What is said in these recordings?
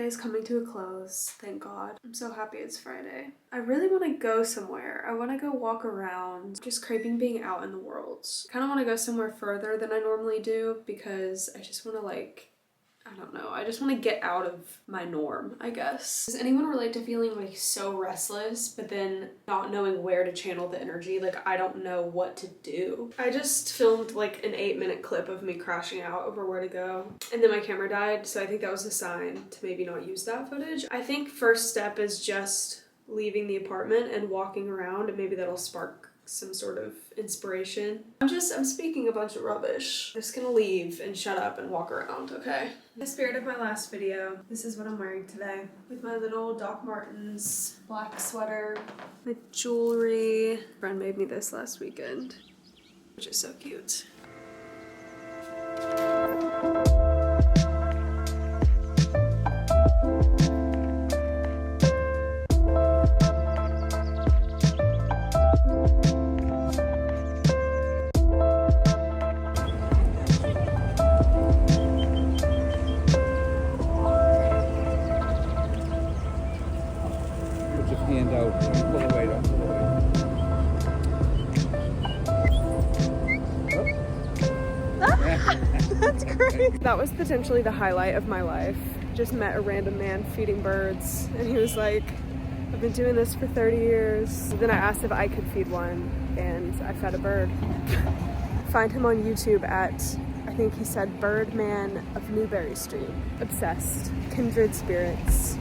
is coming to a close, thank God. I'm so happy it's Friday. I really want to go somewhere. I want to go walk around, just craving being out in the world. Kind of want to go somewhere further than I normally do because I just want to I don't know. I just want to get out of my norm, I guess. Does anyone relate to feeling like so restless, but then not knowing where to channel the energy? Like, I don't know what to do. I just filmed like an 8-minute clip of me crashing out over where to go. And then my camera died, so I think that was a sign to maybe not use that footage. I think first step is just leaving the apartment and walking around, and maybe that'll spark some sort of inspiration. I'm speaking a bunch of rubbish. I'm just gonna leave and shut up and walk around, okay? In the spirit of my last video, this is what I'm wearing today. With my little Doc Martens black sweater, my jewelry. A friend made me this last weekend, which is so cute. Hand out, don't pull away, don't pull away. That's great. That was potentially the highlight of my life. Just met a random man feeding birds, and he was like, I've been doing this for 30 years. Then I asked if I could feed one, and I fed a bird. Find him on YouTube at, I think he said, Birdman of Newberry Street. Obsessed. Kindred spirits.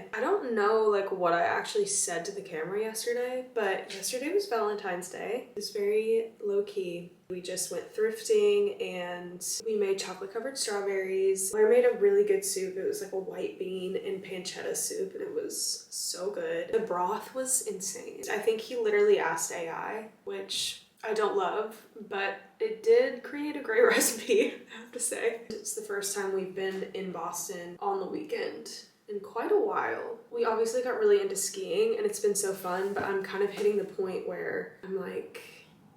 today. I don't know like what I actually said to the camera yesterday, but yesterday was Valentine's Day. It was very low-key. We just went thrifting and we made chocolate covered strawberries. Blair made a really good soup. It was like a white bean and pancetta soup and it was so good. The broth was insane. I think he literally asked AI, which I don't love, but it did create a great recipe, I have to say. It's the first time we've been in Boston on the weekend in quite a while. We obviously got really into skiing and it's been so fun, but I'm kind of hitting the point where I'm like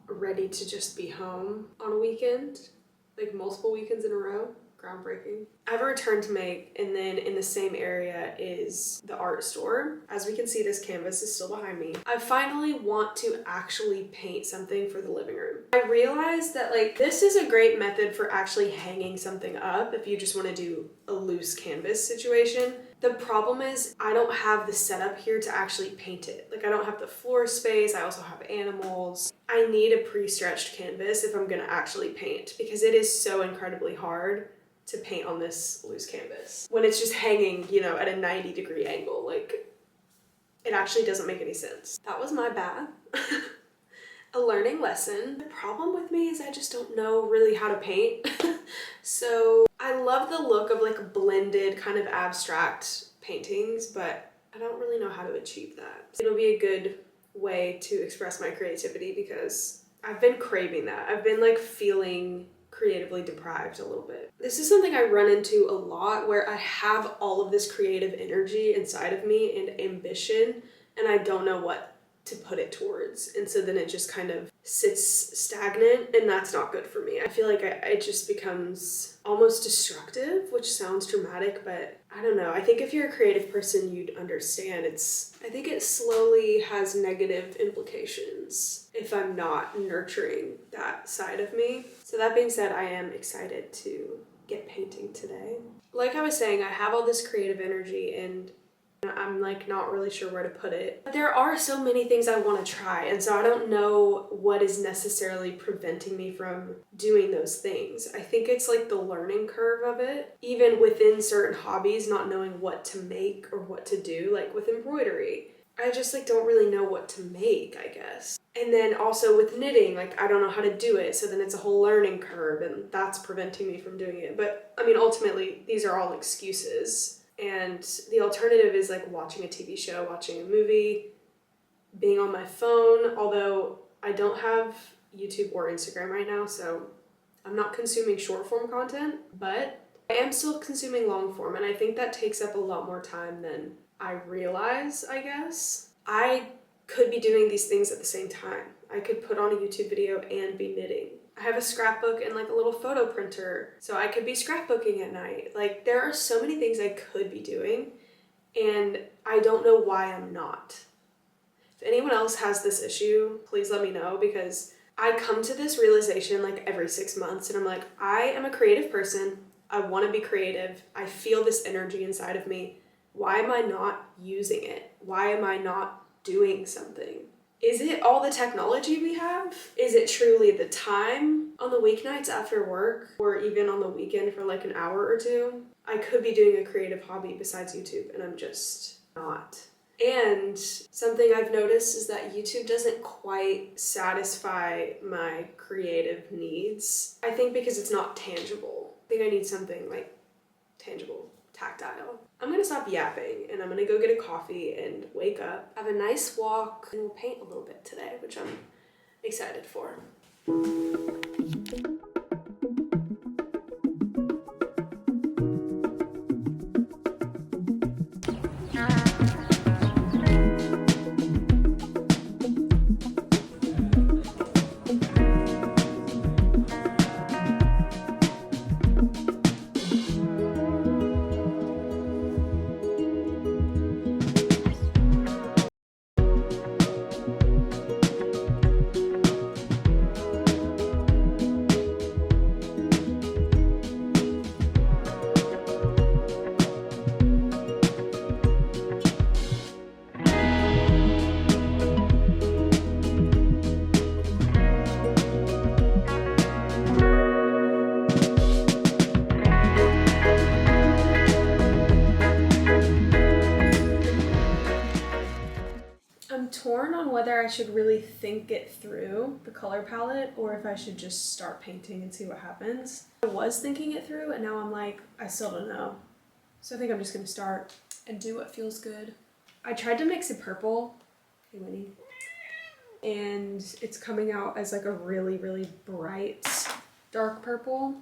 ready to just be home on a weekend, like multiple weekends in a row. Groundbreaking. I have a return to make, and then in the same area is the art store. As we can see, this canvas is still behind me. I finally want to actually paint something for the living room. I realized that like this is a great method for actually hanging something up if you just want to do a loose canvas situation. The problem is I don't have the setup here to actually paint it. Like I don't have the floor space. I also have animals. I need a pre-stretched canvas if I'm gonna actually paint because it is so incredibly hard to paint on this loose canvas when it's just hanging, you know, at a 90-degree angle. Like it actually doesn't make any sense. That was my bad. A learning lesson. The problem with me is I just don't know really how to paint. So I love the look of like blended kind of abstract paintings, but I don't really know how to achieve that. It'll be a good way to express my creativity because I've been craving that. I've been like feeling creatively deprived a little bit. This is something I run into a lot where I have all of this creative energy inside of me and ambition, and I don't know what to put it towards. And so then it just kind of sits stagnant, and that's not good for me. I feel like it just becomes almost destructive, which sounds dramatic, but I don't know. I think if you're a creative person, you'd understand. I think it slowly has negative implications if I'm not nurturing that side of me. So that being said, I am excited to get painting today. Like I was saying, I have all this creative energy and I'm like not really sure where to put it. But there are so many things I want to try, and so I don't know what is necessarily preventing me from doing those things. I think it's like the learning curve of it, even within certain hobbies, not knowing what to make or what to do, like with embroidery. I just like don't really know what to make, I guess. And then also with knitting, like I don't know how to do it, so then it's a whole learning curve and that's preventing me from doing it. But I mean, ultimately, these are all excuses. And the alternative is like watching a TV show, watching a movie, being on my phone, although I don't have YouTube or Instagram right now, so I'm not consuming short form content, but I am still consuming long form, and I think that takes up a lot more time than I realize, I guess. I could be doing these things at the same time. I could put on a YouTube video and be knitting. I have a scrapbook and like a little photo printer, so I could be scrapbooking at night. Like there are so many things I could be doing, and I don't know why I'm not. If anyone else has this issue, please let me know, because I come to this realization like every 6 months and I'm like, I am a creative person. I want to be creative. I feel this energy inside of me. Why am I not using it? Why am I not doing something? Is it all the technology we have? Is it truly the time on the weeknights after work or even on the weekend for like an hour or two? I could be doing a creative hobby besides YouTube and I'm just not. And something I've noticed is that YouTube doesn't quite satisfy my creative needs. I think because it's not tangible. I think I need something like tangible, tactile. I'm gonna stop yapping and I'm gonna go get a coffee and wake up, have a nice walk, and we'll paint a little bit today, which I'm excited for. I'm torn on whether I should really think it through, the color palette, or if I should just start painting and see what happens. I was thinking it through and now I'm like, I still don't know. So I think I'm just gonna start and do what feels good. I tried to mix it purple. Hey, Winnie. And it's coming out as like a really, really bright dark purple.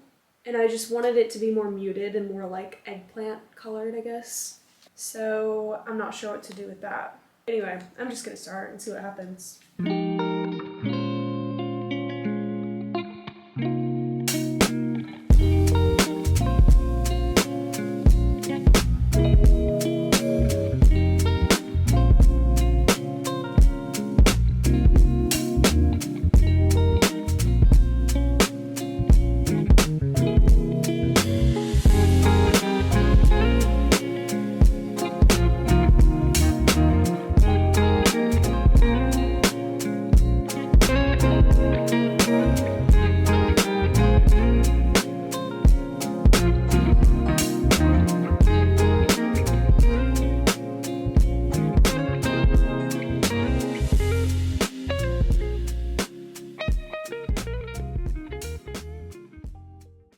And I just wanted it to be more muted and more like eggplant colored, I guess. So I'm not sure what to do with that. Anyway, I'm just gonna start and see what happens.